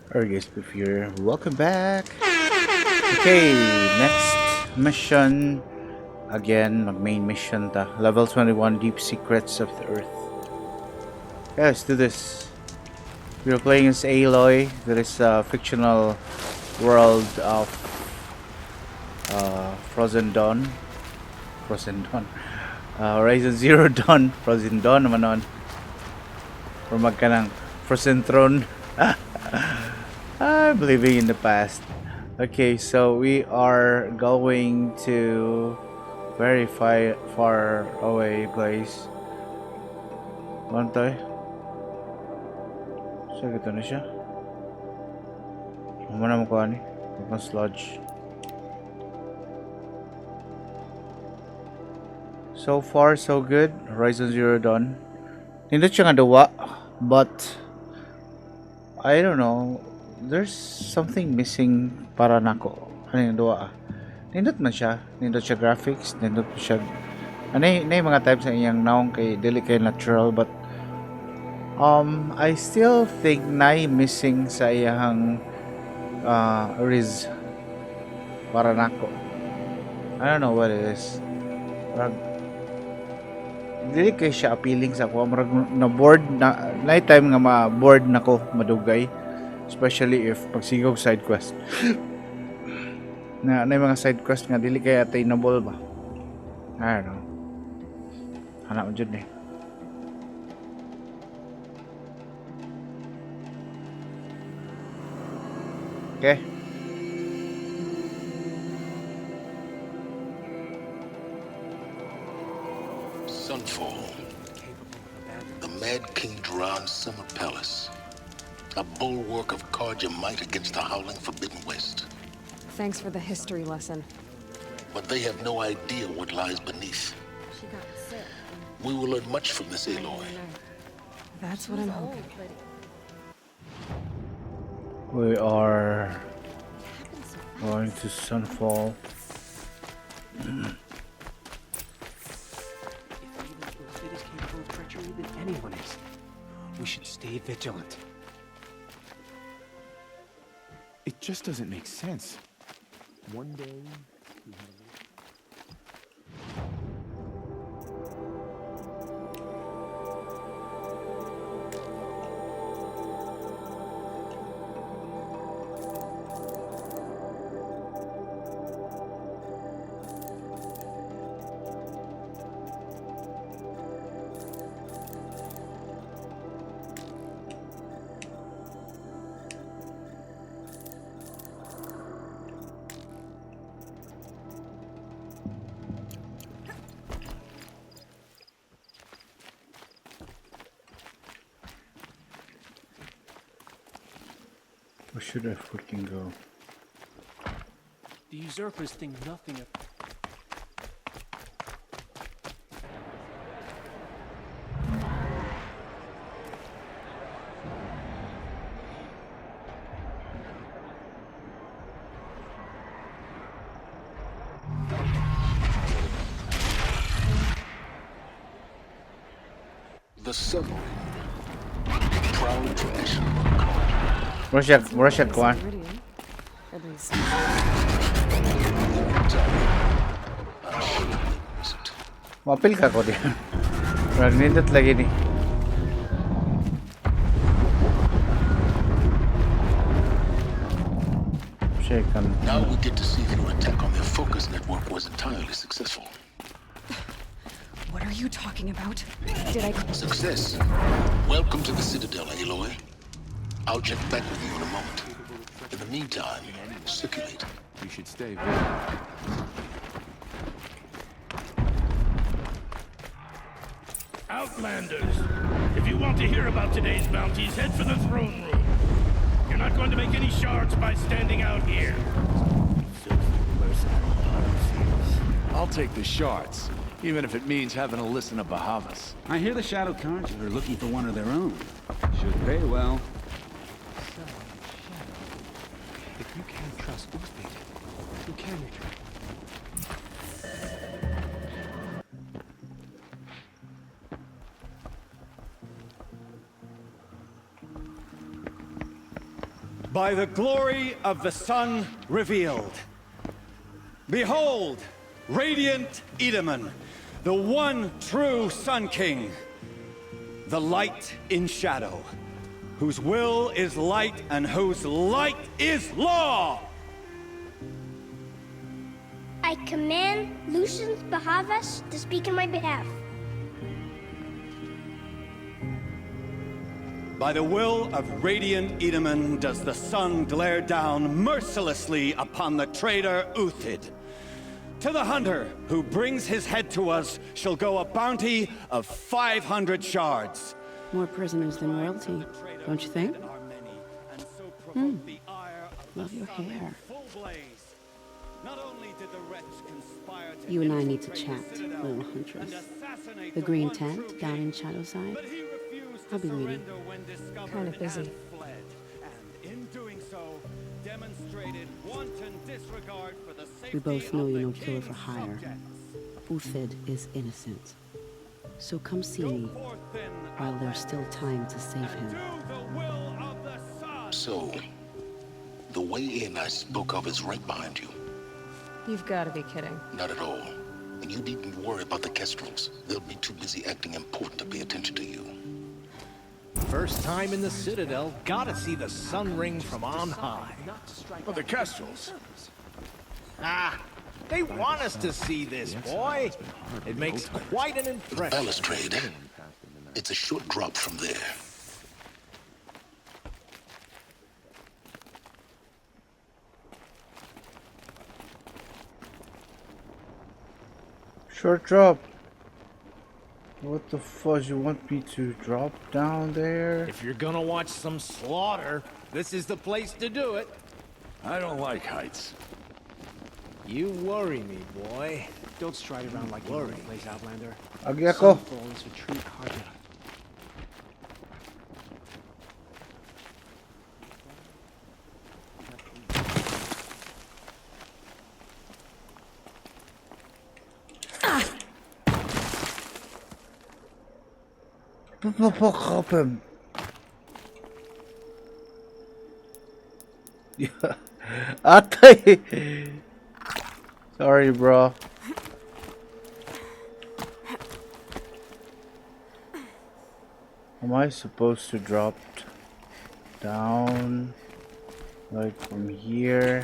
Alright guys, if you're welcome back. Okay, next mission. Again, main mission ta. Level 21 Deep Secrets of the Earth. Yeah, let's do this. We're playing as Aloy. There is a fictional world of Frozen Dawn. Frozen Dawn. Horizon Zero Dawn. Frozen Dawn naman nun. Or magkanang Frozen Throne. I'm living in the past. Okay, so we are going to very far away place. Ano tayo? So, ito na siya. Mamana mo ko ani. Mukhang sludge. So far, so good. Horizon Zero Dawn. Nindot siya nga dawa, but I don't know. There's something missing para nako. Ano yung dawa? Nindot man siya. Nindot siya graphics. Nindot siya. Ano yung mga types na iyang naong kay dili kay natural, but I still think na missing sa iyang riz para nako. I don't know what it is. Dili kay siya appealing sa ako. Marag na board na night time nga ma-board nako madugay, especially if pagsigog side quest. na mga side quest nga dili kay attainable ba. I don't know. Hanap mo jud eh. Okay. Sunfall. The Mad King Duran's summer palace. A bulwark of Carja might against the howling Forbidden West. Thanks for the history lesson. But they have no idea what lies beneath. She got sick. We will learn much from this Aloy. That's what I'm hoping. We are going to Sunfall. If even Usurped is capable of treachery, then anyone is. We should stay vigilant. It just doesn't make sense. One day, we had Where should I freaking go? The usurpers think nothing of. The submarine. Proud tradition. Russia kuan. At least. Mapil ka ko diyan. Rag nindot lagi ni. Now we get to see if your attack on their focus network was entirely successful. What are you talking about? Did I... Success. Welcome to the Citadel, Aloy. I'll check back with you in a moment. In the meantime, circulate. we should stay vigilant. Outlanders, if you want to hear about today's bounties, head for the throne room. You're not going to make any shards by standing out here. I'll take the shards, even if it means having to listen to Bahavas. I hear the Shadow Cards are looking for one of their own. Should pay well. If you can't trust Usurped, who can you trust? By the glory of the sun revealed. Behold, radiant Edaman, the one true Sun King. The light in shadow, whose will is light and whose light is law! I command Lucius Bahavas to speak in my behalf. By the will of radiant Edaman does the sun glare down mercilessly upon the traitor Uthid. To the hunter who brings his head to us shall go a bounty of 500 shards. More prisoners than royalty, don't you think? Love your hair. You and I need to chat, little huntress. The green tent down in Shadowside. I'll be reading. Kind of busy. We both know you're no killer for hire. Uthid is innocent. So come see me while there's still time to save him. So, the way in I spoke of is right behind you. You've got to be kidding. Not at all. And you needn't worry about the Kestrels. They'll be too busy acting important to pay attention to you. First time in the Citadel, gotta see the sun ring from on high. But the Kestrels. Ah, they want us to see this, boy. It makes quite an impression. Balustrade. It's a short drop from there. Short drop. What the fudge you want me to drop down there? If you're gonna watch some slaughter, this is the place to do it. I don't like heights. You worry me, boy. Don't stride around like you Worry. plays Outlander. Agi ako. Sunfalls retreat harder. Help him. Yeah. Atay. Sorry, bro. Am I supposed to drop down like from here?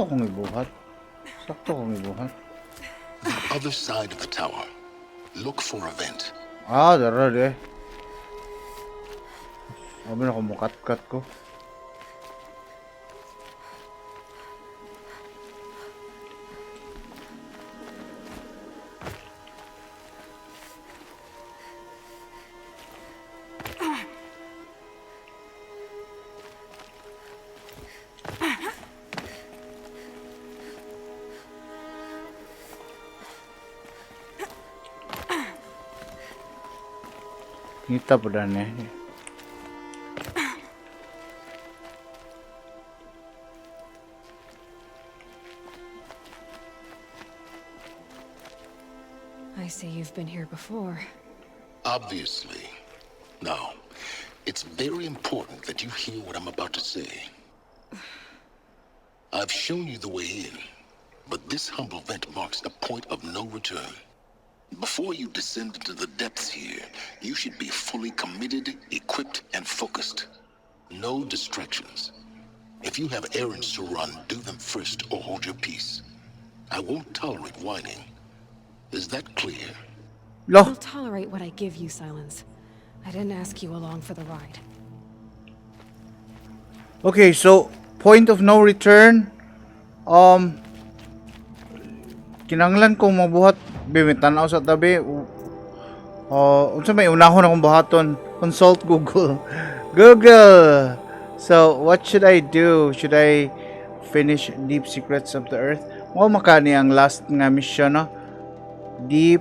sakto kong ibuhat. Sakto kong ibuhat. The other side of the tower. Look for a vent. Ah, darad eh. Sabi na kumukat-kat ko. Kita pedang ya. I see you've been here before. Obviously. Now, it's very important that you hear what I'm about to say. I've shown you the way in, but this humble vent marks a point of no return. Before you descend into the depths here, you should be fully committed, equipped, and focused. No distractions. If you have errands to run, do them first or hold your peace. I won't tolerate whining. Is that clear? I'll tolerate what I give you, Silence. I didn't ask you along for the ride. Okay, so point of no return. Kinanglan kong mabuhat bimitan sa tabi. Unsa may unahon akong buhaton? Consult Google. Google. So, what should I do? Should I finish Deep Secrets of the Earth? Mo makani ang last nga mission, no? Deep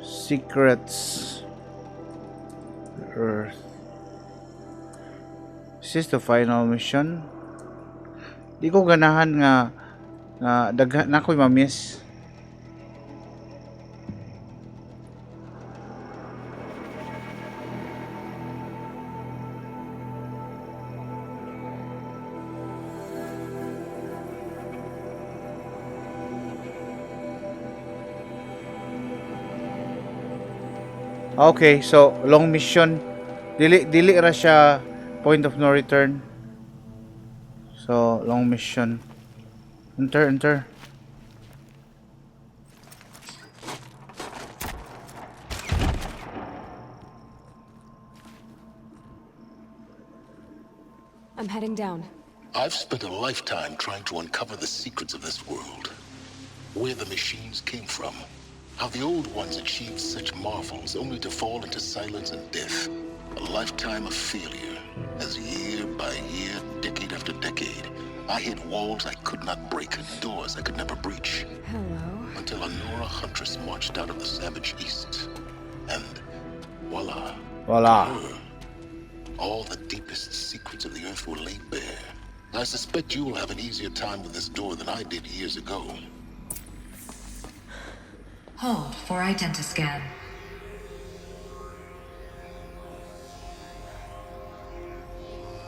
Secrets Earth. This is the final mission. Di ko ganahan nga daghan na ko'y ma-miss. Okay, so long mission. Dili ra siya point of no return. So long mission. Enter. I'm heading down. I've spent a lifetime trying to uncover the secrets of this world. Where the machines came from. How the old ones achieved such marvels only to fall into silence and death. A lifetime of failure, as year by year, decade after decade, I hit walls I could not break, doors I could never breach. Hello. Until a Nora huntress marched out of the savage east. And voila. Voila. To her, all the deepest secrets of the earth were laid bare. I suspect you will have an easier time with this door than I did years ago. Hold for identiscan.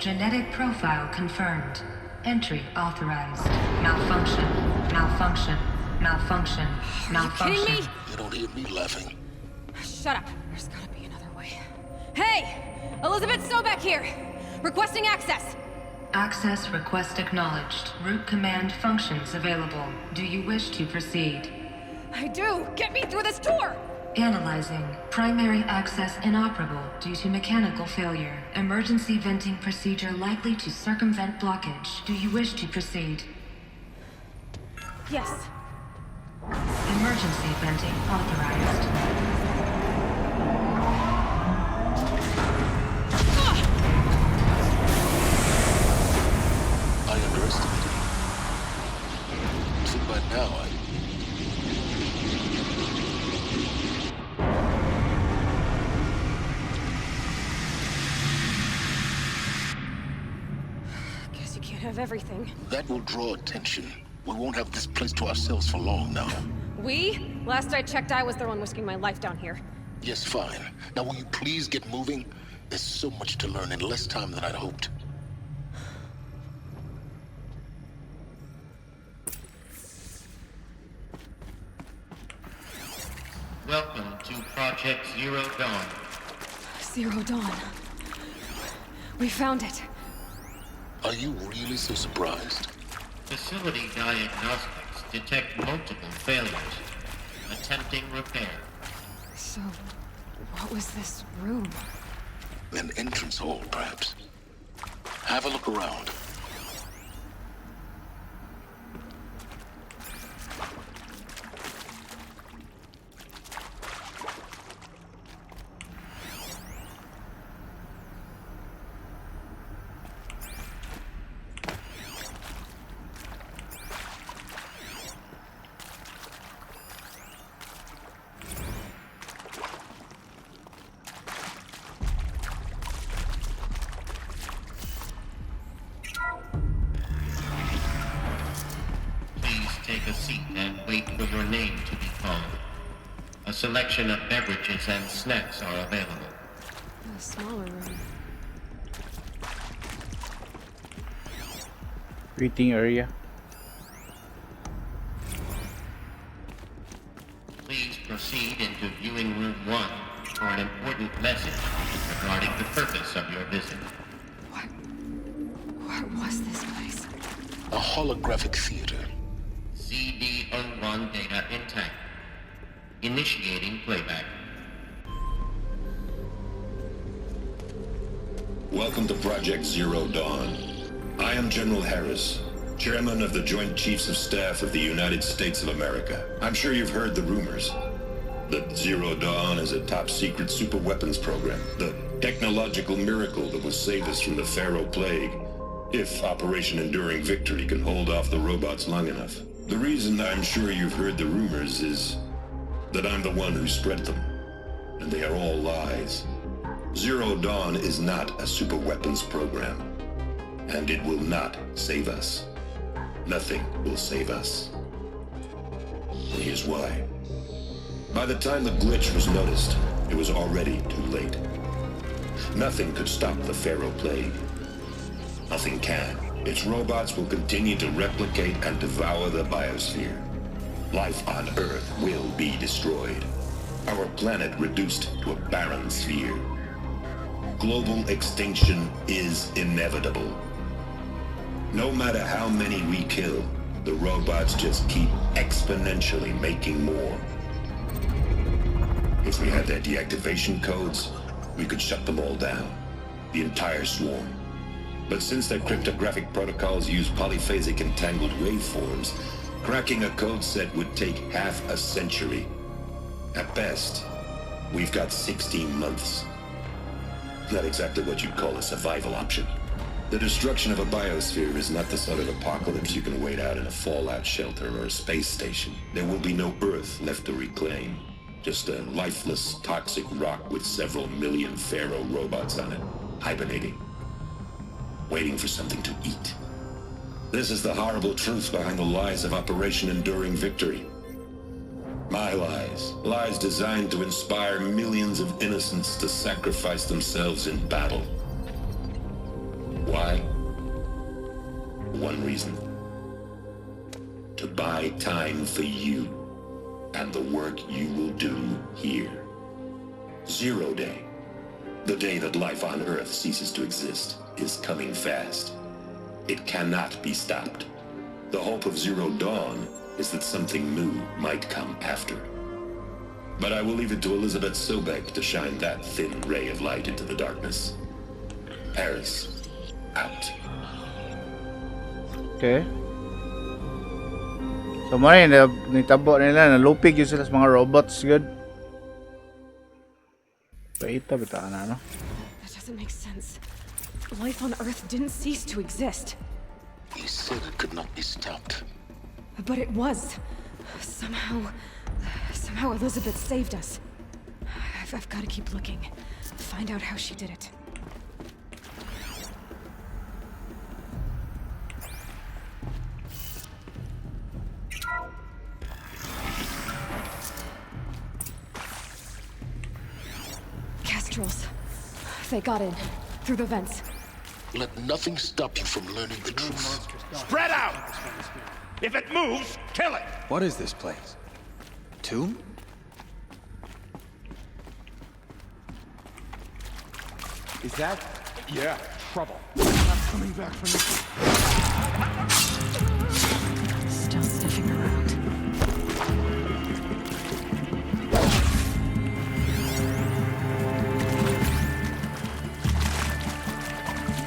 Genetic profile confirmed. Entry authorized. Malfunction. Malfunction. Malfunction. Malfunction. Are you kidding me? You don't hear me laughing. Shut up. There's gotta be another way. Hey! Elizabeth Sobeck here! Requesting access! Access request acknowledged. Root command functions available. Do you wish to proceed? I do! Get me through this door! Analyzing. Primary access inoperable due to mechanical failure. Emergency venting procedure likely to circumvent blockage. Do you wish to proceed? Yes. Emergency venting authorized. I underestimated you. So by now, Guess you can't have everything. that will draw attention. We won't have this place to ourselves for long now. We? Last I checked, I was the one risking my life down here. Yes, fine. Now will you please get moving? There's so much to learn in less time than I'd hoped. Welcome to Project Zero Dawn. Zero Dawn. We found it. Are you really so surprised? Facility diagnostics detect multiple failures. Attempting repair. So, what was this room? An entrance hall, perhaps. Have a look around. Take a seat and wait for your name to be called. A selection of beverages and snacks are available. A smaller room. Waiting area. Please proceed into viewing room 1 for an important message regarding the purpose of your visit. What was this place? A holographic theater. CD01 data intact. Initiating playback. Welcome to Project Zero Dawn. I am General Harris, Chairman of the Joint Chiefs of Staff of the United States of America. I'm sure you've heard the rumors that Zero Dawn is a top-secret superweapons program, the technological miracle that will save us from the Pharaoh Plague, if Operation Enduring Victory can hold off the robots long enough. The reason I'm sure you've heard the rumors is that I'm the one who spread them, and they are all lies. Zero Dawn is not a superweapons program, and it will not save us. Nothing will save us. And here's why. By the time the glitch was noticed, it was already too late. Nothing could stop the Pharaoh Plague. Nothing can. Its robots will continue to replicate and devour the biosphere. Life on Earth will be destroyed. Our planet reduced to a barren sphere. Global extinction is inevitable. No matter how many we kill, the robots just keep exponentially making more. If we had their deactivation codes, we could shut them all down. The entire swarm. But since their cryptographic protocols use polyphasic entangled waveforms, cracking a code set would take half a century. At best, we've got 16 months. Not exactly what you'd call a survival option. The destruction of a biosphere is not the sort of apocalypse you can wait out in a fallout shelter or a space station. There will be no Earth left to reclaim. Just a lifeless, toxic rock with several million Pharaoh robots on it, hibernating, waiting for something to eat. This is the horrible truth behind the lies of Operation Enduring Victory. My lies. Lies designed to inspire millions of innocents to sacrifice themselves in battle. Why? One reason. To buy time for you and the work you will do here. Zero Day, the day that life on Earth ceases to exist, is coming fast. It cannot be stopped. The hope of Zero Dawn is that something new might come after. But I will leave it to Elizabeth Sobek to shine that thin ray of light into the darkness. Harris, out. Okay. So muna yung nitabo nila, nalupig yun sila sa mga robots, good. Paita, bitaan na, no? That doesn't make sense. Life on Earth didn't cease to exist. He said it could not be stopped. But it was. Somehow Elizabeth saved us. I've got to keep looking. Find out how she did it. Kestrels. They got in. Through the vents. Let nothing stop you from learning the truth. Spread out! If it moves, kill it! What is this place? Tomb? Is that? Yeah, trouble. I'm coming back from this. Still sniffing around.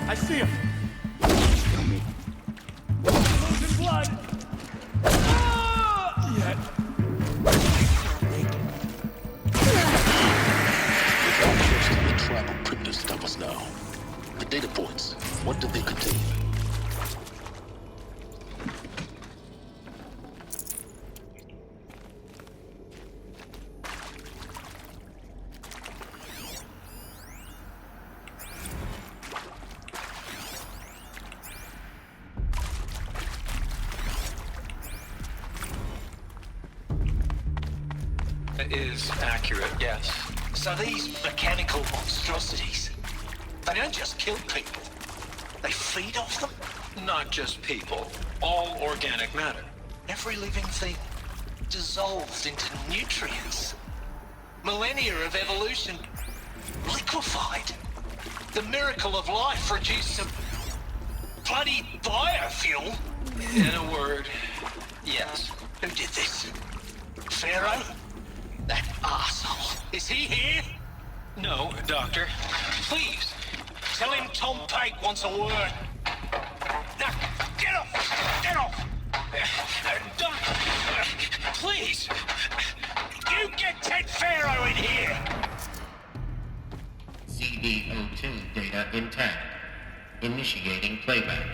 I see him! Losing blood! Yet. The tribal crypto stop us now. The data points, what do they contain? Is accurate, yes. So these mechanical monstrosities, they don't just kill people, they feed off them? Not just people, all organic matter. Every living thing dissolved into nutrients. Millennia of evolution liquefied. The miracle of life produced some bloody biofuel. In a word, yes. Who did this? Pharaoh? That arsehole. Is he here? No, Doctor. Please, tell him Tom Pike wants a word. Now, get off! Get off! Doctor, please! You get Ted Pharaoh in here! CD02 data intact. Initiating playback.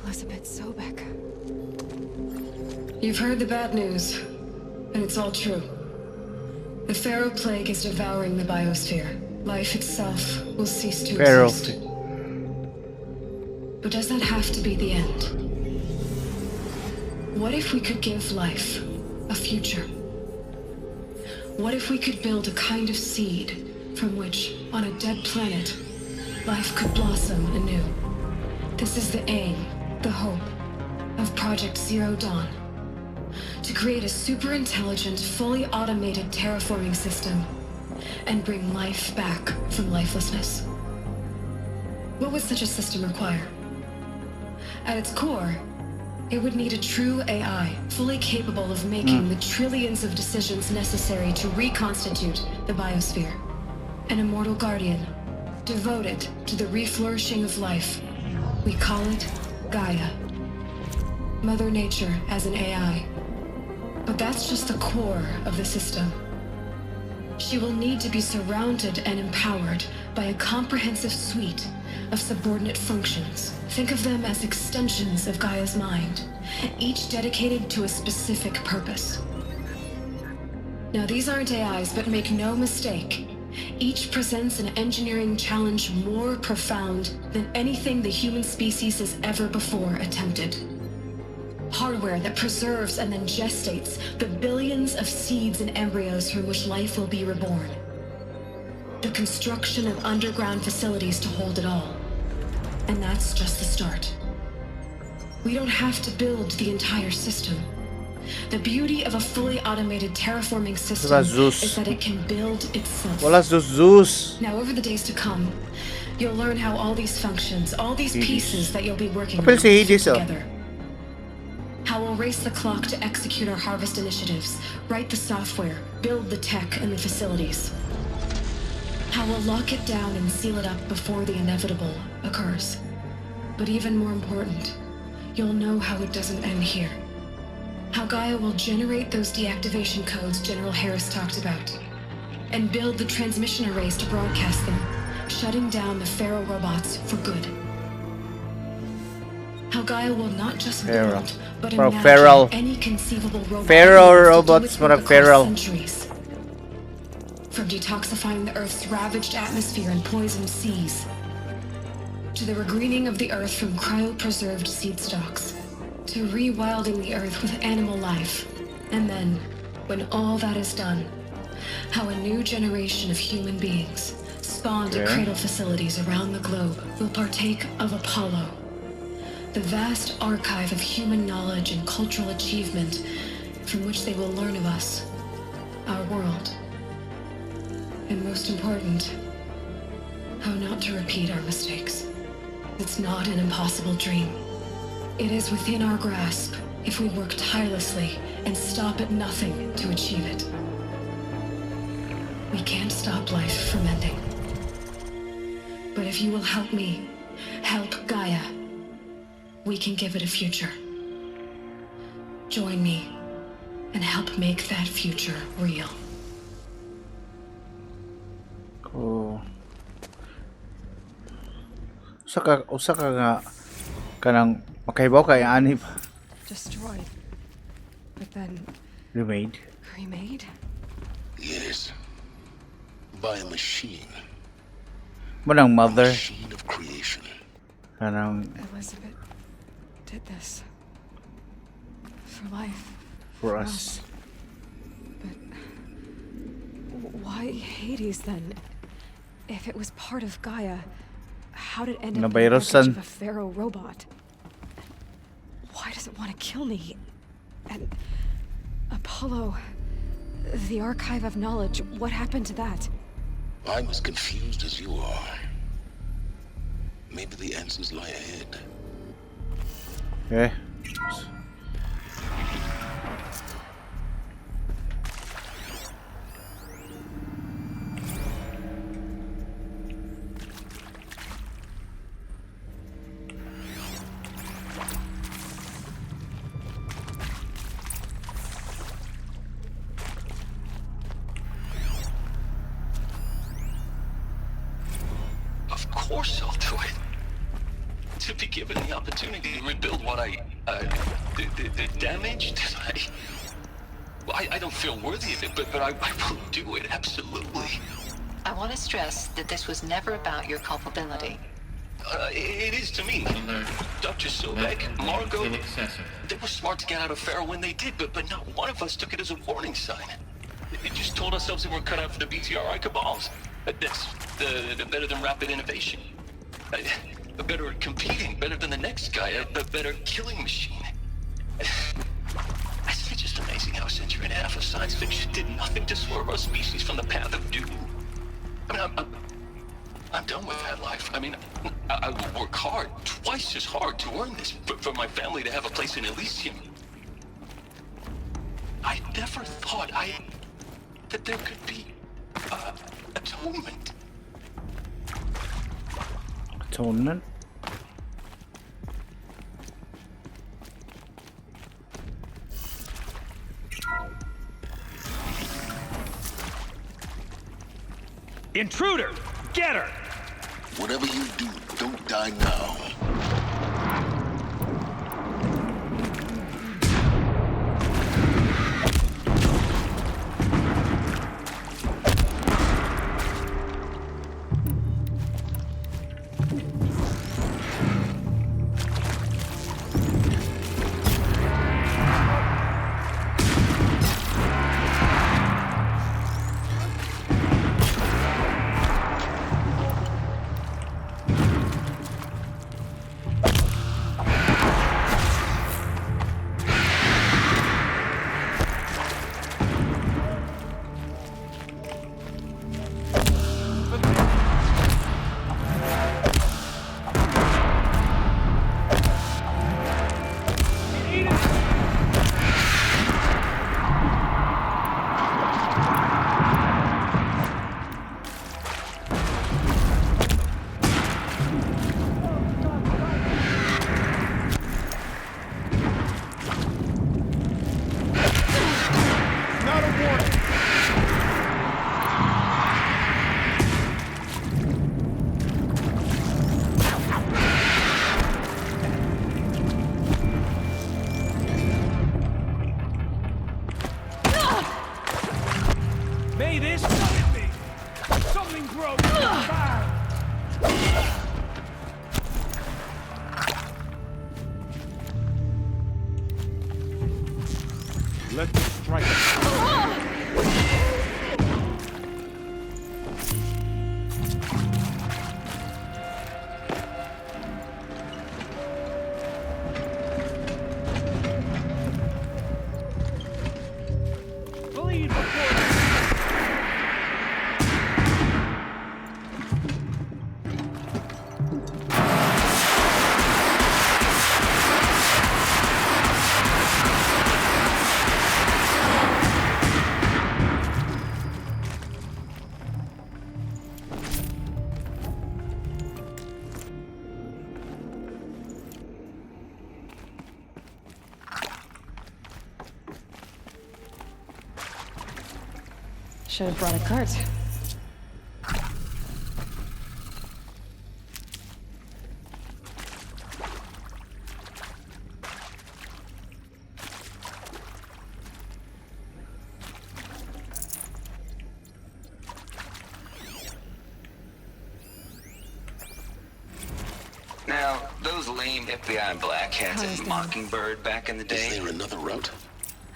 Elizabeth Sobek. You've heard the bad news, and it's all true. The Pharaoh plague is devouring the biosphere. Life itself will cease to exist. But does that have to be the end? What if we could give life a future? What if we could build a kind of seed from which, on a dead planet, life could blossom anew? This is the aim, the hope, of Project Zero Dawn. To create a super-intelligent, fully automated terraforming system and bring life back from lifelessness. What would such a system require? At its core, it would need a true AI, fully capable of making the trillions of decisions necessary to reconstitute the biosphere. An immortal guardian, devoted to the reflourishing of life. We call it Gaia. Mother Nature as an AI. But that's just the core of the system. She will need to be surrounded and empowered by a comprehensive suite of subordinate functions. Think of them as extensions of Gaia's mind, each dedicated to a specific purpose. Now, these aren't AIs, but make no mistake, each presents an engineering challenge more profound than anything the human species has ever before attempted. Hardware that preserves and then gestates the billions of seeds and embryos from which life will be reborn. The construction of underground facilities to hold it all. And that's just the start. We don't have to build the entire system. The beauty of a fully automated terraforming system is that it can build itself. Zeus. Now, over the days to come, you'll learn how all these functions, all these pieces that you'll be working on fit together. How we'll race the clock to execute our harvest initiatives, write the software, build the tech and the facilities. How we'll lock it down and seal it up before the inevitable occurs. But even more important, you'll know how it doesn't end here. How Gaia will generate those deactivation codes General Harris talked about, and build the transmission arrays to broadcast them, shutting down the Pharaoh robots for good. How Gaia will not just build, but imagine any conceivable robot Pharaoh robots for Pharaoh. Centuries. From detoxifying the Earth's ravaged atmosphere and poisoned seas, to the regreening of the Earth from cryopreserved seed stalks, to rewilding the Earth with animal life. And then, when all that is done, how a new generation of human beings, spawned at cradle facilities around the globe, will partake of Apollo, the vast archive of human knowledge and cultural achievement from which they will learn of us, our world. And most important, how not to repeat our mistakes. It's not an impossible dream. It is within our grasp if we work tirelessly and stop at nothing to achieve it. We can't stop life from ending. But if you will help me, help Gaia, we can give it a future. Join me and help make that future real. Oh. Usa ka nga kanang makahibaw kay ani ba? Destroyed. But then Remade. remade? Yes. By a machine. Manang mother. Machine of creation. Kanang Elizabeth did this. For life. for us. But why Hades then? If it was part of Gaia, How did it end up in the wreckage of a pharaoh robot? Why does it want to kill me? And Apollo, the archive of knowledge, what happened to that? I'm as confused as you are. Maybe the answers lie ahead. Okay. Of course I'll do it. To be given the opportunity to rebuild what the damage that I don't feel worthy of it, but I will do it, absolutely. I want to stress that this was never about your culpability. It is to me. Dr. Sobek, Margot, they were smart to get out of Pharaoh when they did, but not one of us took it as a warning sign. They just told ourselves they weren't cut out for the BTRI cabals. That's the better than rapid innovation. Better at competing, better than the next guy, a better killing machine. It's just amazing how a century and a half of science fiction did nothing to swerve our species from the path of doom. I mean, I'm done with that life. I mean, I will work hard, twice as hard to earn this, for my family to have a place in Elysium. I never thought that there could be atonement. Atonement? Intruder! Get her! Whatever you do, don't die now. May this be something broke. Let the strike. Bleed before Should have brought a cart. Now, those lame FBI black hats at Mockingbird back in the day. Is there another route?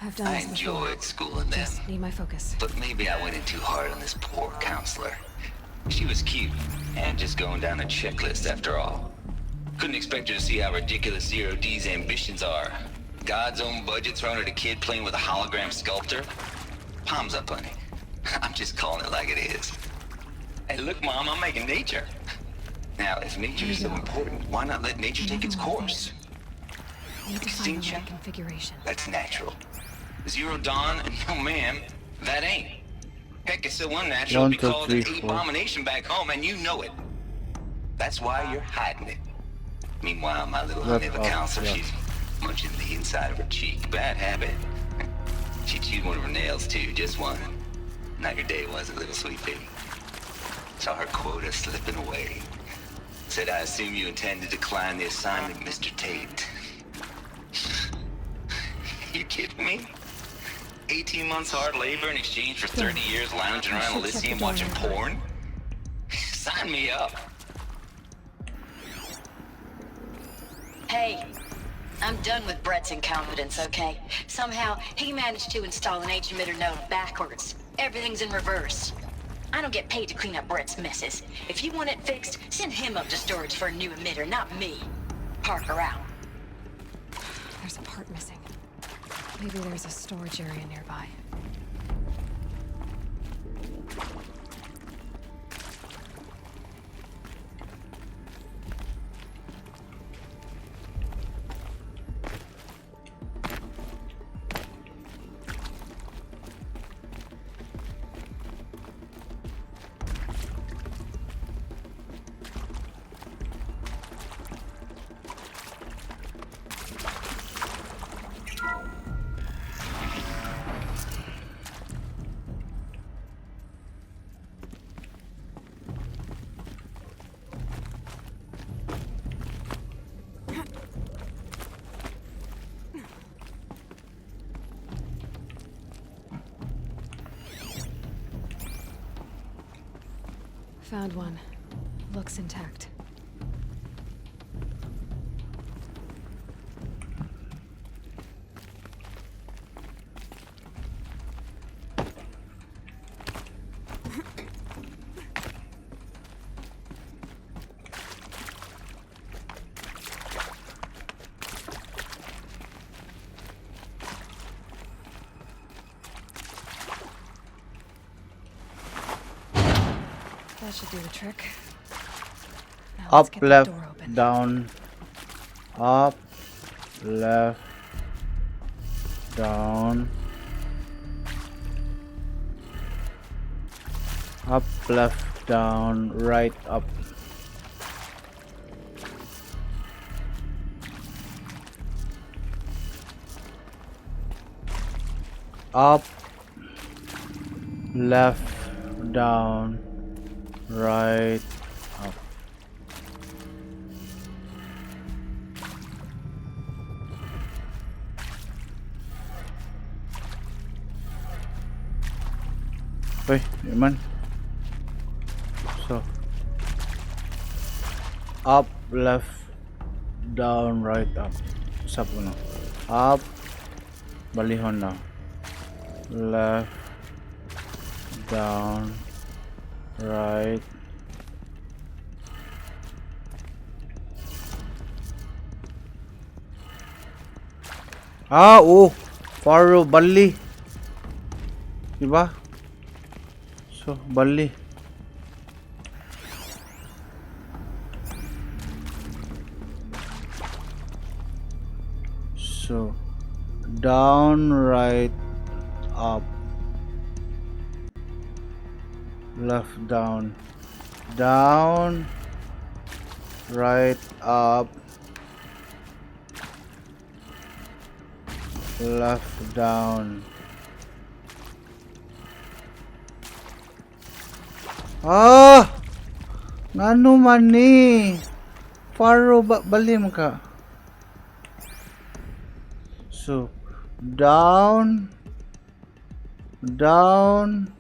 I've done I this before. enjoyed schooling them, Just need my focus. but maybe I went in too hard on this poor counselor. She was cute, and just going down a checklist after all. Couldn't expect her to see how ridiculous Zero D's ambitions are. God's own budget thrown at a kid playing with a hologram sculptor? Palms up, honey. I'm just calling it like it is. Hey, look, Mom, I'm making nature. Now, if nature is so important, why not let nature take its course? Extinction? Configuration. That's natural. Zero Dawn? No, ma'am. That ain't. Heck, it's so unnatural to be called an abomination back home, and you know it. That's why you're hiding it. Meanwhile, my little honey of a counselor, she's munching the inside of her cheek. Bad habit. She chewed one of her nails, too, just one. Not your day, was it, little sweet baby? Saw her quota slipping away. Said, I assume you intend to decline the assignment, Mr. Tate. You kidding me? 18 months hard labor in exchange for 30 years lounging around Elysium watching porn? Sign me up. Hey, I'm done with Brett's incompetence, okay? Somehow, he managed to install an H-emitter node backwards. Everything's in reverse. I don't get paid to clean up Brett's messes. If you want it fixed, send him up to storage for a new emitter, not me. Parker out. There's a part missing. Maybe there's a storage area nearby. Found one. Looks intact. That should do the trick. Now let's Up, get the left, door open. down. Up, left, down. Up, left, down, right, up. Up, left, down, right, up. Uy, di man. So, up, left, down, right, up. Sa po na. Up, balihon na. Left, down, right. Oh, Faro Bali. Diba? So, Bali. So, down, right, up, left, down, down, right, up, left, down. Ah! Ngano man ni? Faro balim ka. So, down, down,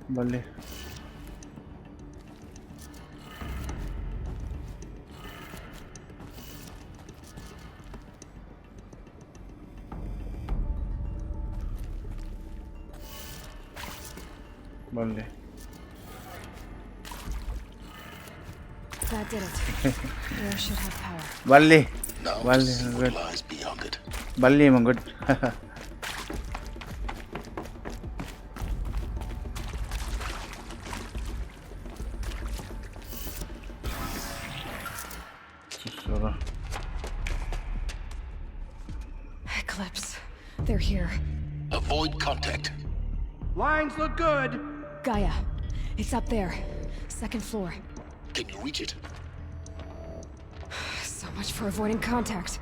bali. Vale. That did it. Air should have power. Vale. Now Vale, to see what good. lies beyond it. Vale, man, good. Eclipse. They're here. Avoid contact. Lines look good. Gaia. It's up there. Second floor. Can you reach it? So much for avoiding contact.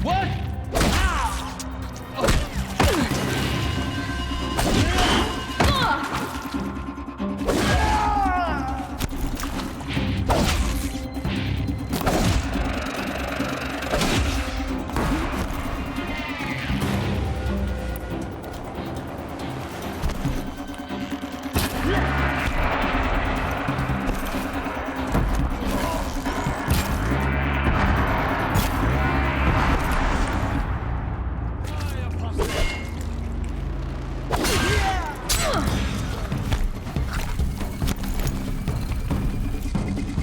What?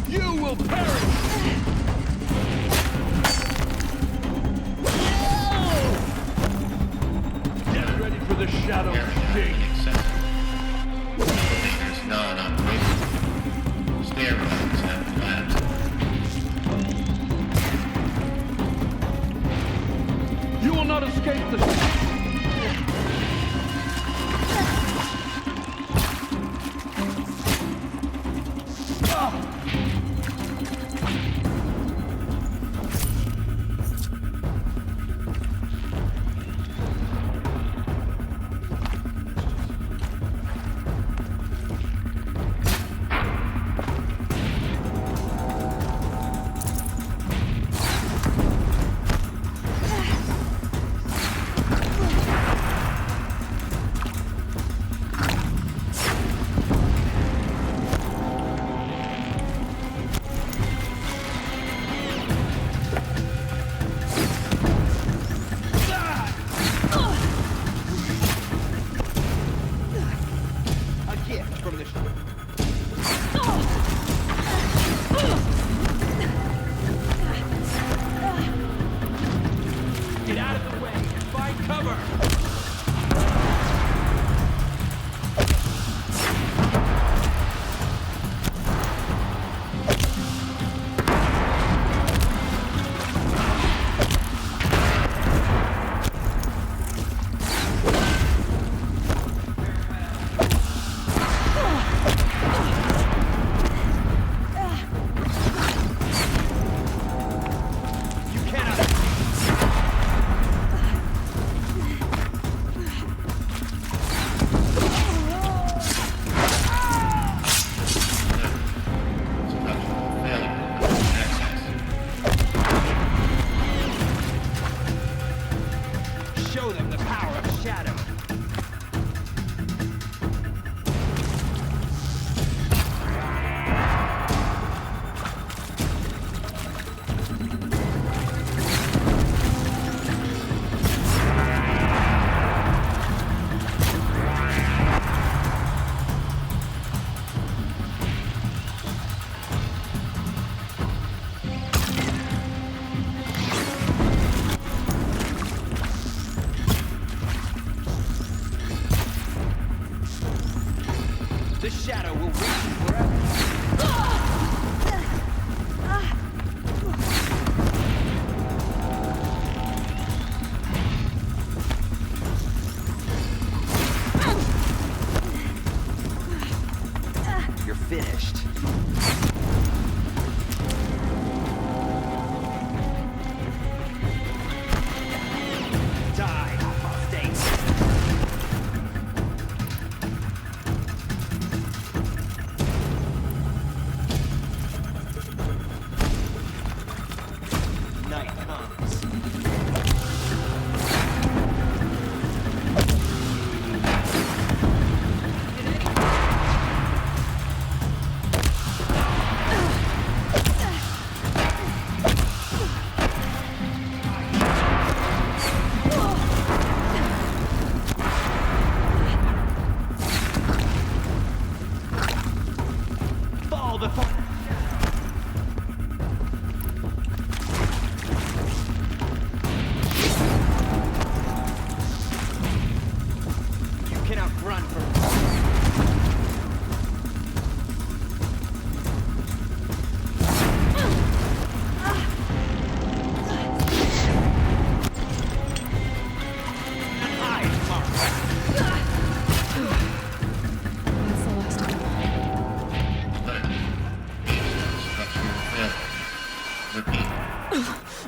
You will perish! Get ready for the shadow shake. Elevators non-operational. Stairwells have collapsed. You will not escape the...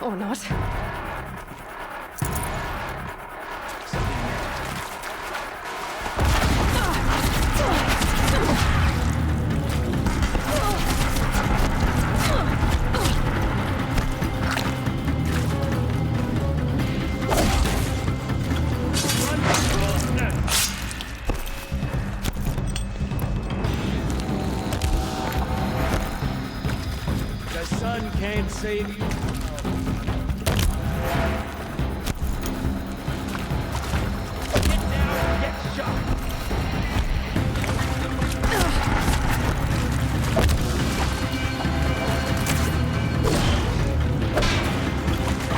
Or not. The sun can't save you. Get down, get shot.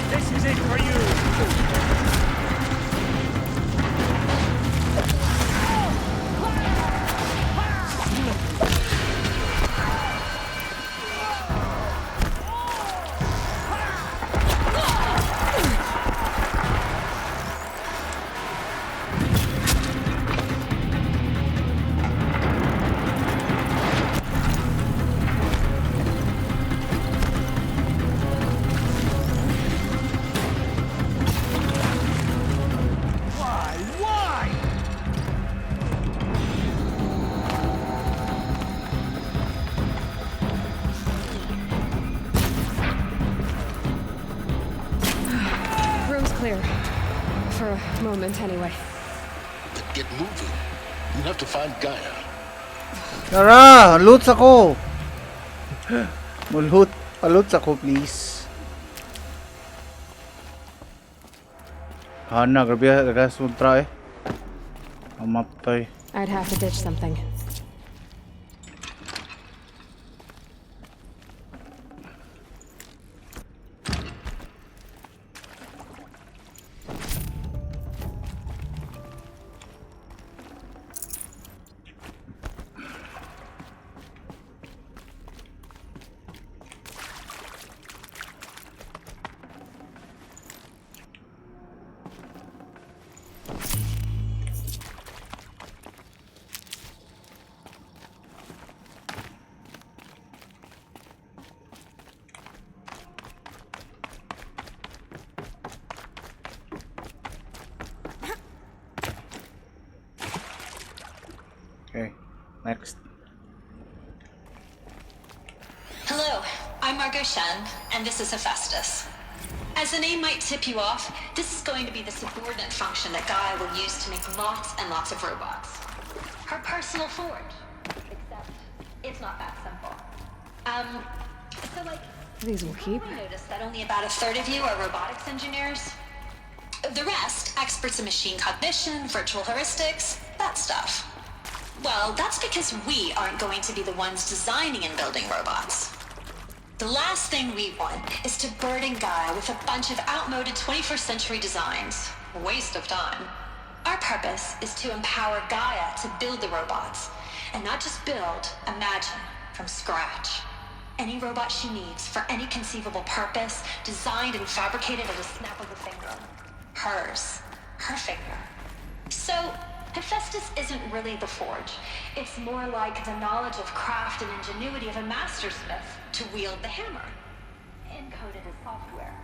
This is it for you. Why? Room's clear. For a moment, anyway. Then get moving. You have to find Gaia. Tara! Loot ako! Mulhut. Loot ako, please. Hana, grabe. Gagas mo try. Amatay. I'd have to ditch something. Okay, next. Hello, I'm Margot Shen, and this is Hephaestus. As the name might tip you off, this is going to be the subordinate function that Gaia will use to make lots and lots of robots. Her personal forge. Except, it's not that simple. So like... These will keep. I noticed that only about a third of you are robotics engineers. The rest, experts in machine cognition, virtual heuristics, that stuff. Well, that's because we aren't going to be the ones designing and building robots. The last thing we want is to burden Gaia with a bunch of outmoded 21st century designs. A waste of time. Our purpose is to empower Gaia to build the robots. And not just build, imagine, from scratch. Any robot she needs for any conceivable purpose, designed and fabricated at a snap of the finger. Hers. Her finger. So, Hephaestus isn't really the forge. It's more like the knowledge of craft and ingenuity of a mastersmith to wield the hammer. Encoded as software.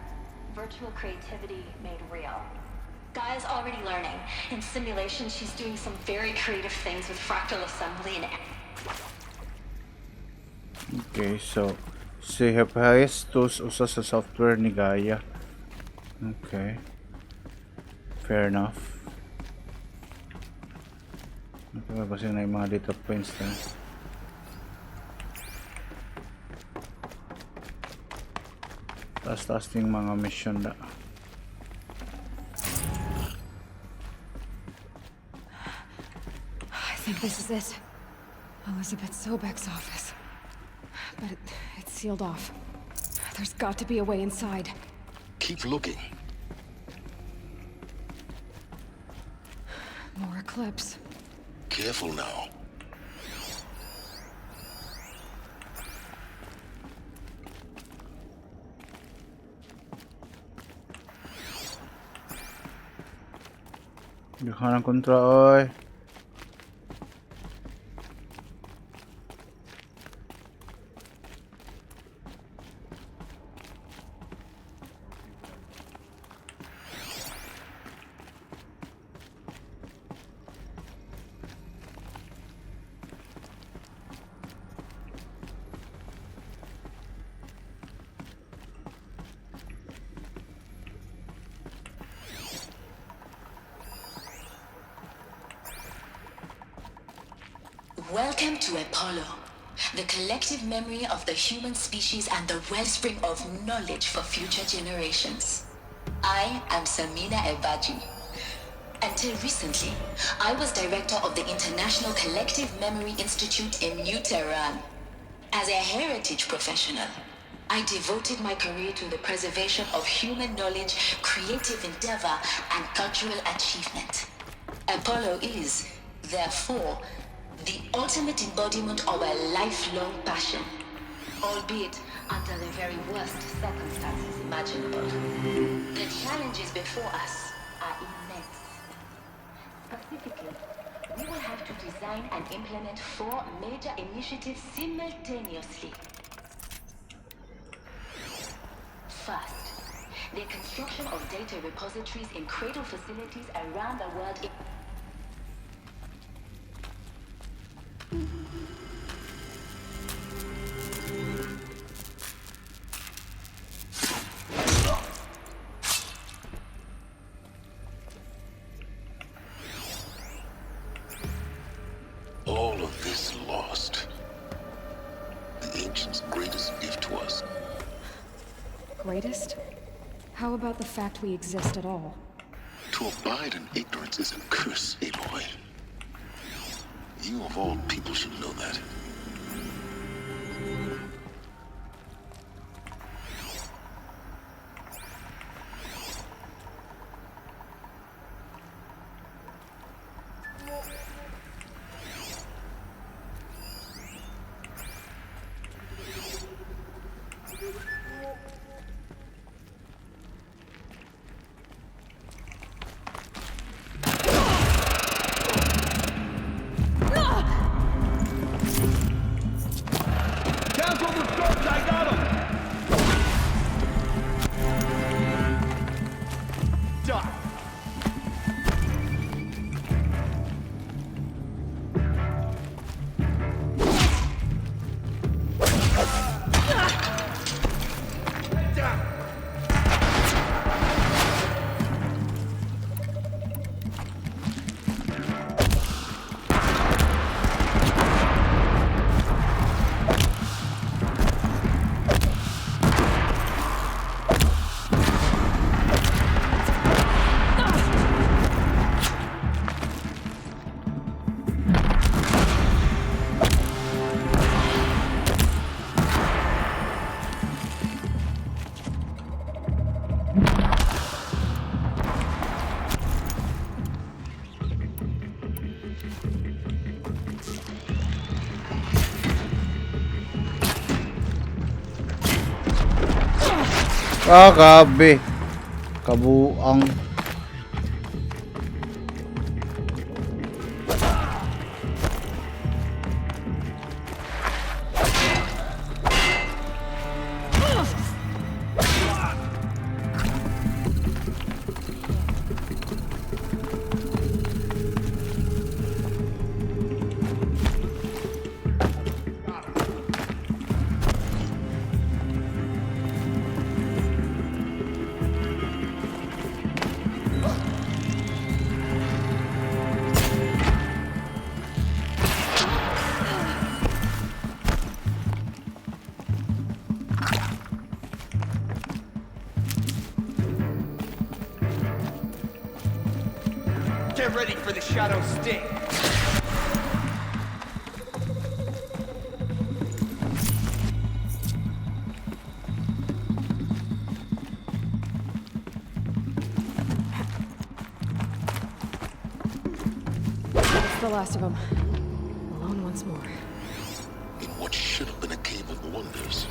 Virtual creativity made real. Gaia's already learning. In simulation, she's doing some very creative things with fractal assembly and... Okay, so si Hephaestus usa sa software ni Gaia. Okay. Fair enough. Okay, kasi na yung mga data points na. Taas-taas yung mga mission na. I think this is it. Elizabeth Sobek's office. But it's sealed off. There's got to be a way inside. Keep looking. More eclipse. Careful now. Bukan ang kontra, oy. Welcome to Apollo, the collective memory of the human species and the wellspring of knowledge for future generations. I am Samina Ebaji. Until recently, I was director of the International Collective Memory Institute in New Tehran. As a heritage professional, I devoted my career to the preservation of human knowledge, creative endeavor, and cultural achievement. Apollo is, therefore, the ultimate embodiment of a lifelong passion, albeit under the very worst circumstances imaginable. The challenges before us are immense. Specifically, we will have to design and implement 4 major initiatives simultaneously. First, the construction of data repositories in cradle facilities around the world. All of this lost. The ancients' greatest gift to us. Greatest? How about the fact we exist at all? To abide in ignorance is a curse, Aloy. You of all people should know that. Grabe. Kabuang. Get ready for the shadow sting. That's the last of them. Alone once more. In what should have been a cave of wonders.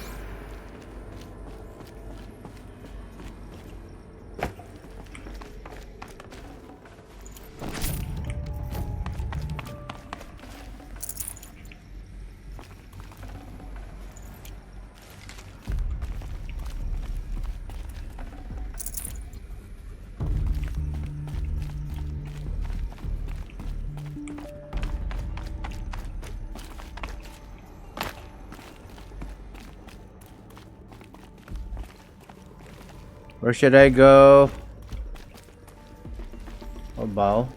Where should I go? A bow.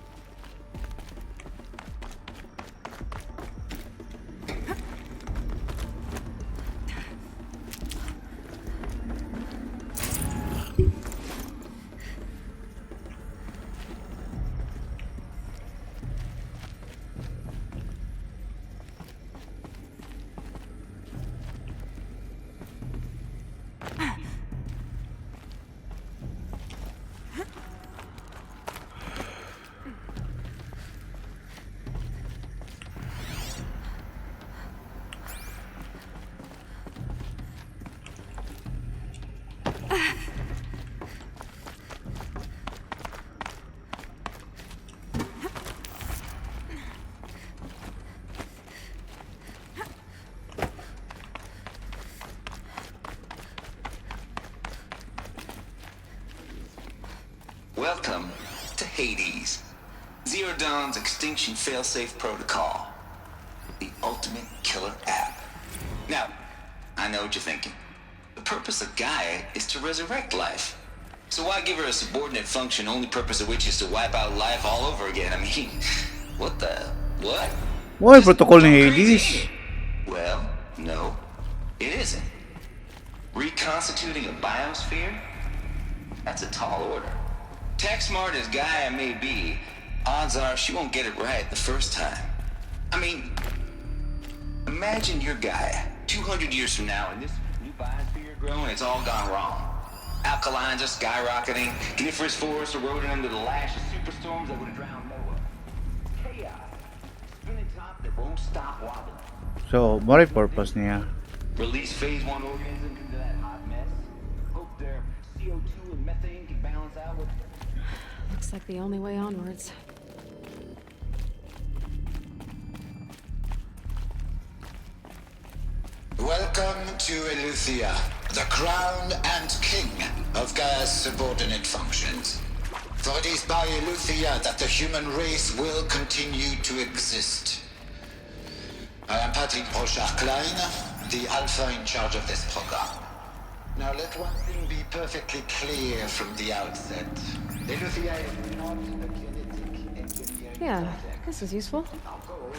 Welcome to Hades. Zero Dawn's extinction failsafe protocol. The ultimate killer app. Now, I know what you're thinking. The purpose of Gaia is to resurrect life. So why give her a subordinate function, only purpose of which is to wipe out life all over again? I mean, what the... what? Why protocol ni Hades? Well, no, it isn't. Reconstituting a biosphere? That's a tall order. Tech smart as Gaia may be, odds are she won't get it right the first time. I mean, imagine your Gaia 200 years from now and this new biosphere growing, it's all gone wrong. Alkalines are skyrocketing, coniferous forests eroding under the lash of superstorms that would have drowned Noah. Chaos, spinning top that won't stop wobbling. So, what purpose niya? Release phase 1 organisms into that hot mess. Hope their CO2 and methane can balance out with... Looks like the only way onwards. Welcome to Eleuthia, the crown and king of Gaia's subordinate functions. For it is by Eleuthia that the human race will continue to exist. I am Patrick Brochard-Klein, the Alpha in charge of this program. Now let one thing be perfectly clear from the outset. Eleuthia is not a genetic engineering project. This is useful. Our goal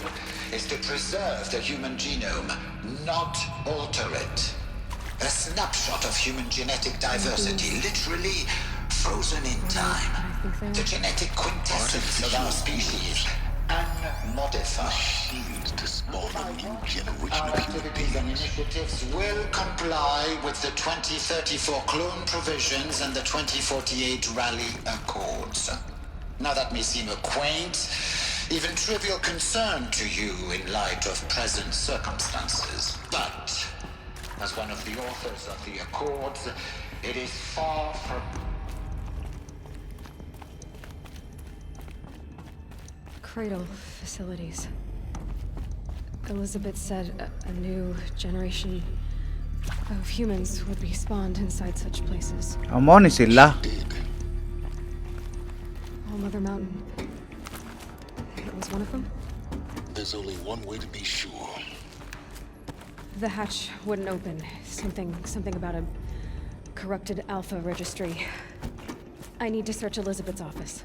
is to preserve the human genome, not alter it. A snapshot of human genetic diversity, literally frozen in time. The genetic quintessence of our species, unmodified. To spawn a new generation of human beings. And initiatives will comply with the 2034 clone provisions and the 2048 Rally Accords. Now that may seem a quaint, even trivial concern to you in light of present circumstances. But, as one of the authors of the Accords, it is far from... Cradle facilities. Elizabeth said a new generation of humans would be spawned inside such places. Amo ni sila. All Mother Mountain. It was one of them? There's only one way to be sure. The hatch wouldn't open. Something about a corrupted Alpha registry. I need to search Elizabeth's office.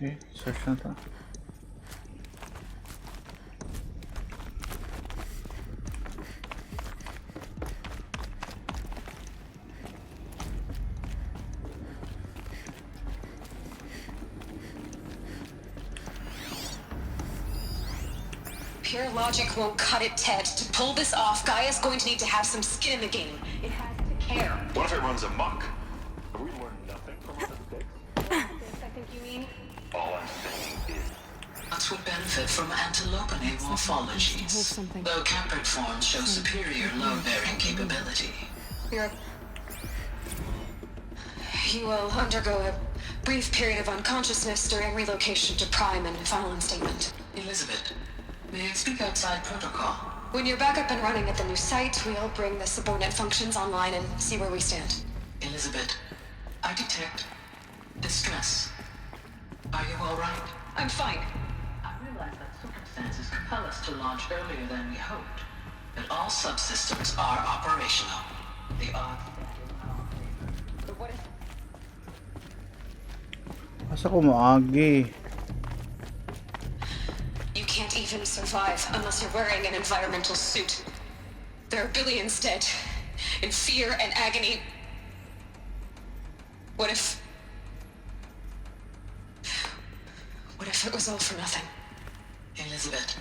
Okay, search na to. Pure logic won't cut it, Ted. To pull this off, Gaia's going to need to have some skin in the game. It has to care. What if it runs amok? Have we learned nothing from our mistakes? I think you mean? All I'm saying is... Nuts would benefit from antilopenate morphologies, though caprid forms show superior load-bearing capability. You will undergo a brief period of unconsciousness during relocation to Prime and final instatement. Elizabeth, may I speak outside protocol? When you're back up and running at the new site, we'll bring the subordinate functions online and see where we stand. Elizabeth, I detect distress. Are you all right? I'm fine. I realize that circumstances compel us to launch earlier than we hoped, but all subsystems are operational. The odds stand in our favor. But what if... Asa ko maagi? You can't even survive unless you're wearing an environmental suit. There are billions dead, in fear and agony. What if it was all for nothing? Elizabeth,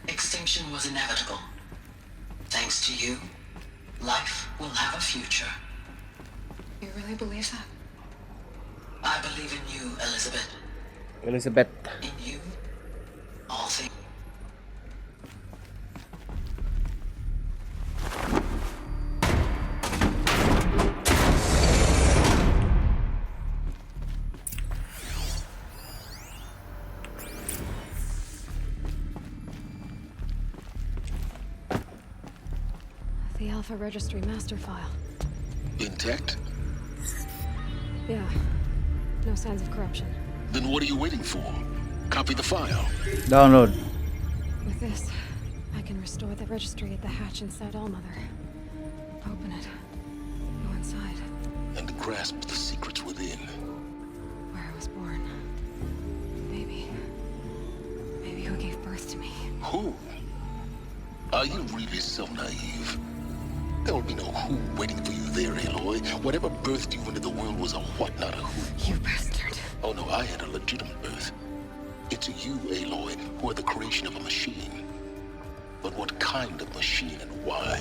extinction was inevitable. Thanks to you, life will have a future. You really believe that? I believe in you, Elizabeth. Elizabeth. In you, all things. The Alpha Registry master file. Intact? Yeah. No signs of corruption. Then what are you waiting for? Copy the file. Download. With this, I can restore the registry at the hatch inside Allmother. Open it. Go inside. And grasp the secrets within. Where I was born. Maybe who gave birth to me. Who? Are you really so naive? There will be no who waiting for you there, Aloy. Whatever birthed you into the world was a what, not a who. You bastard. Oh no, I had a legitimate birth. It's you, Aloy, who are the creation of a machine. But what kind of machine and why?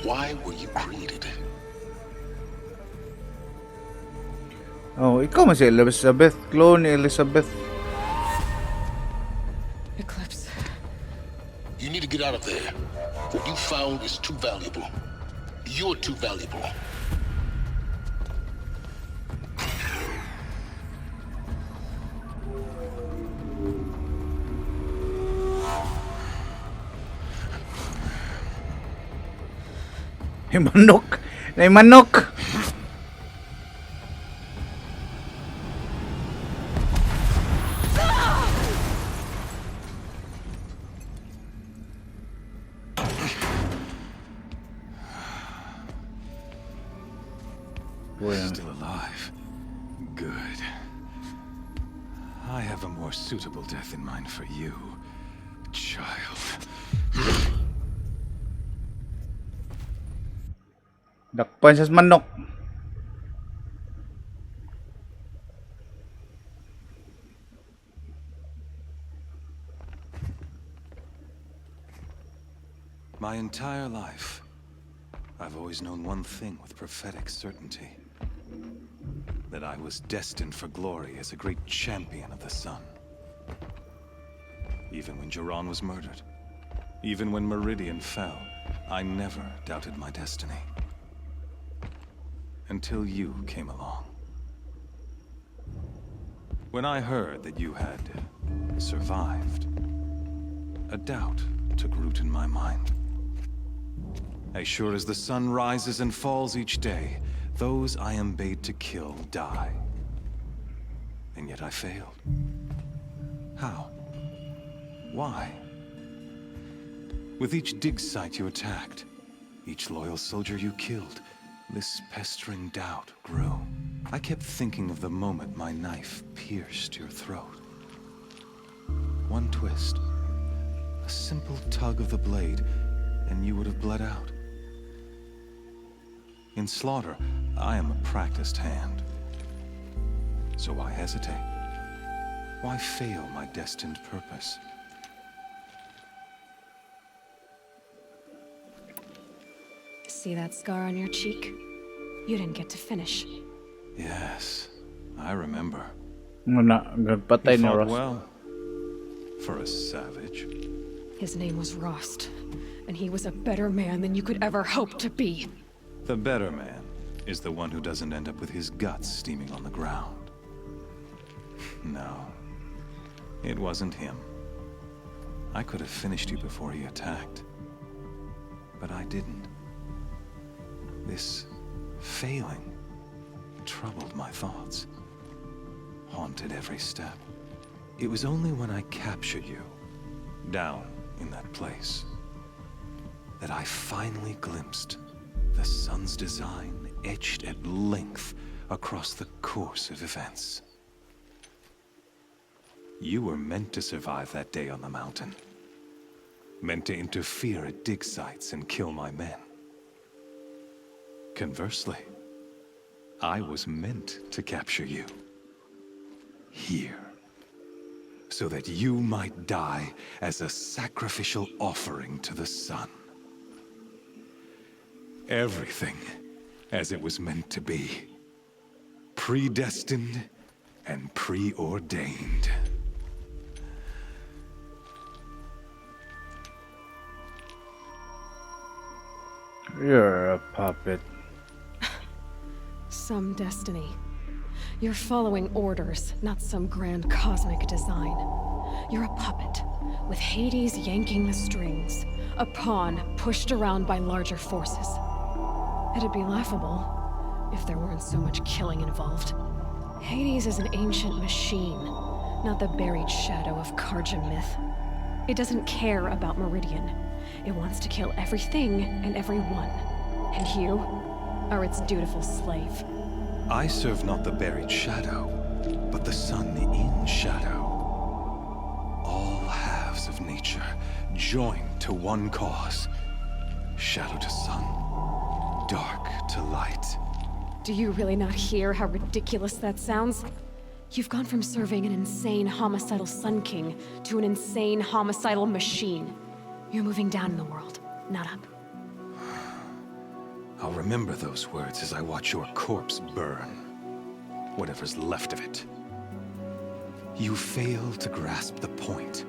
Why were you created? Oh, ikaw man si Elizabeth. Clone ni Elizabeth. Eclipse. You need to get out of there. What you found is too valuable. You're too valuable. May manok. May manok. Still alive. Good. I have a more suitable death in mind for you, child. Dakpan siya sa manok. My entire life, I've always known one thing with prophetic certainty. That I was destined for glory as a great champion of the sun. Even when Jiran was murdered, even when Meridian fell, I never doubted my destiny. Until you came along. When I heard that you had survived, a doubt took root in my mind. As sure as the sun rises and falls each day, those I am bade to kill die. And yet I failed. How? Why? With each dig site you attacked, each loyal soldier you killed, this pestering doubt grew. I kept thinking of the moment my knife pierced your throat. One twist, a simple tug of the blade, and you would have bled out. In slaughter, I am a practiced hand. So why hesitate? Why fail my destined purpose? See that scar on your cheek? You didn't get to finish. Yes, I remember. Nagpatay ni He fought Ross. well, for a savage. His name was Rost, and he was a better man than you could ever hope to be. The better man is the one who doesn't end up with his guts steaming on the ground. No, it wasn't him. I could have finished you before he attacked. But I didn't. This failing troubled my thoughts, haunted every step. It was only when I captured you, down in that place, that I finally glimpsed the sun's design etched at length across the course of events. You were meant to survive that day on the mountain. Meant to interfere at dig sites and kill my men. Conversely, I was meant to capture you. Here. So that you might die as a sacrificial offering to the sun. Everything as it was meant to be. Predestined and preordained. You're a puppet. Some destiny. You're following orders, not some grand cosmic design. You're a puppet, with Hades yanking the strings, a pawn pushed around by larger forces. It'd be laughable if there weren't so much killing involved. Hades is an ancient machine, not the buried shadow of Karja myth. It doesn't care about Meridian. It wants to kill everything and everyone. And you are its dutiful slave. I serve not the buried shadow, but the sun in shadow. All halves of nature joined to one cause. Shadow to sun, dark to light. Do you really not hear how ridiculous that sounds? You've gone from serving an insane homicidal Sun King to an insane homicidal machine. You're moving down in the world, not up. I'll remember those words as I watch your corpse burn. Whatever's left of it. You fail to grasp the point.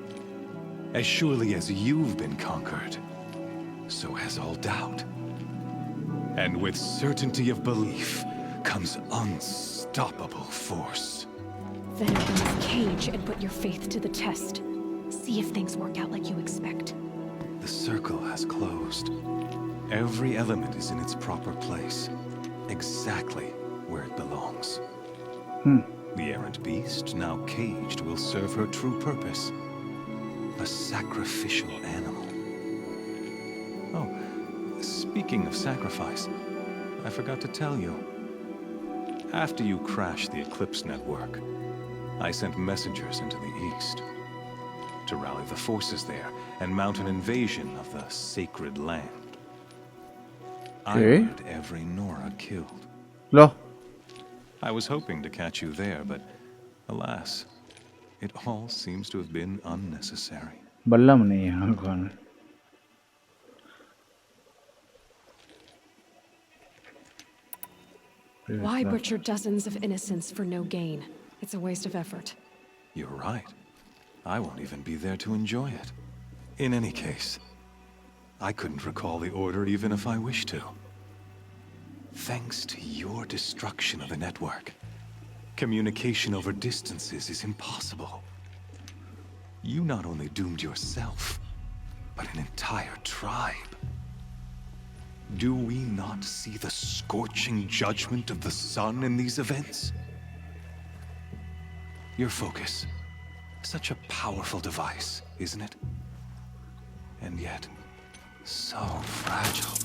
As surely as you've been conquered, so has all doubt. And with certainty of belief comes unstoppable force. Then open this cage and put your faith to the test. See if things work out like you expect. The circle has closed. Every element is in its proper place, exactly where it belongs. The errant beast, now caged, will serve her true purpose. A sacrificial animal. Oh, speaking of sacrifice, I forgot to tell you. After you crashed the Eclipse network, I sent messengers into the east to rally the forces there and mount an invasion of the sacred land. I wanted every Nora killed. Lo. I was hoping to catch you there, but alas, it all seems to have been unnecessary. Balam na yan, kon. Why butcher dozens of innocents for no gain? It's a waste of effort. You're right. I won't even be there to enjoy it. In any case, I couldn't recall the order even if I wished to. Thanks to your destruction of the network, communication over distances is impossible. You not only doomed yourself, but an entire tribe. Do we not see the scorching judgment of the sun in these events? Your focus, such a powerful device, isn't it? And yet, so fragile.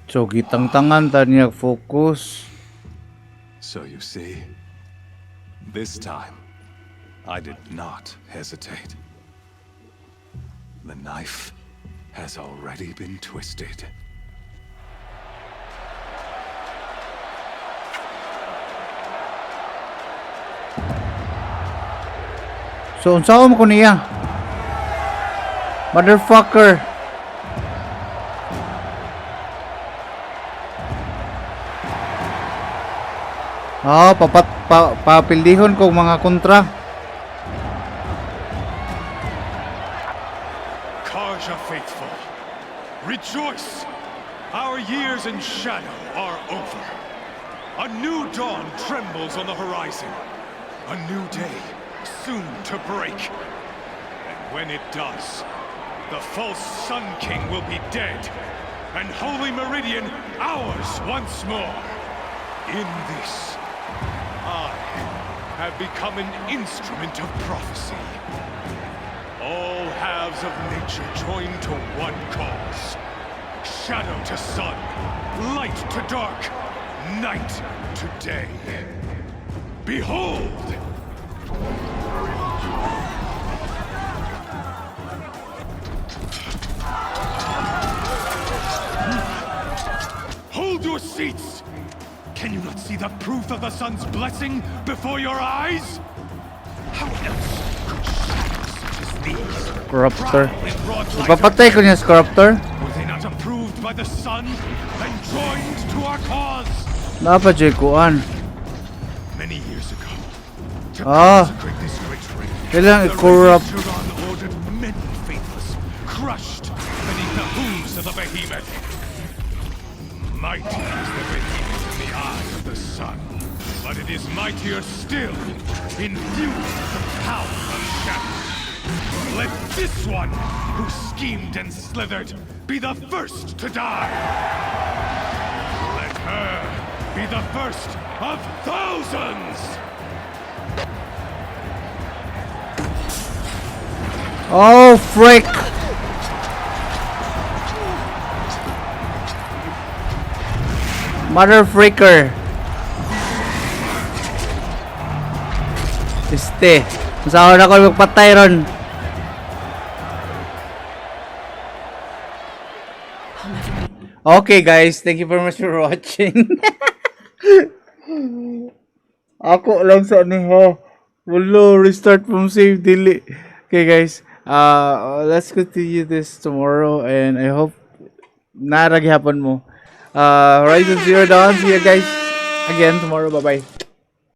So gitang-tangan ta niya focus. So you see, this time, I did not hesitate. The knife has already been twisted. So unsaon mo ko niya? Motherfucker. Papildihon ko mga kontra. Karja faithful, rejoice! Our years in shadow are over. A new dawn trembles on the horizon. A new day soon to break. And when it does, the false Sun King will be dead, and Holy Meridian ours once more. In this, I have become an instrument of prophecy. All halves of nature join to one cause. Shadow to sun, light to dark, night to day. Behold! Hold your seats! Can you not see the proof of the sun's blessing before your eyes? How else could shadows such as these Corruptor. prowl in broad light? Ipapatay ko niya sa corruptor. Were they not approved by the sun and joined to our cause? Dapat jay kuan. Many years ago, to Ah. consecrate this great ring, Kailangan the i-corrupt. Radiant Turon ordered many faithless, crushed beneath the hooves of the behemoth. Mighty is the behemoth in the eye of the sun, but it and is mightier still, infused with the power of shadow. Let this one, who schemed and slithered, be the first to die. Let her be the first of thousands! Oh, frick! Mother freaker! Masahod ako magpatay ron. Okay guys, thank you very much for watching. Ako lang sa ha. Wala, restart from save dili. Okay guys, let's continue this tomorrow and I hope narag hapon mo. Horizon Zero Dawn, see you guys again tomorrow. Bye bye.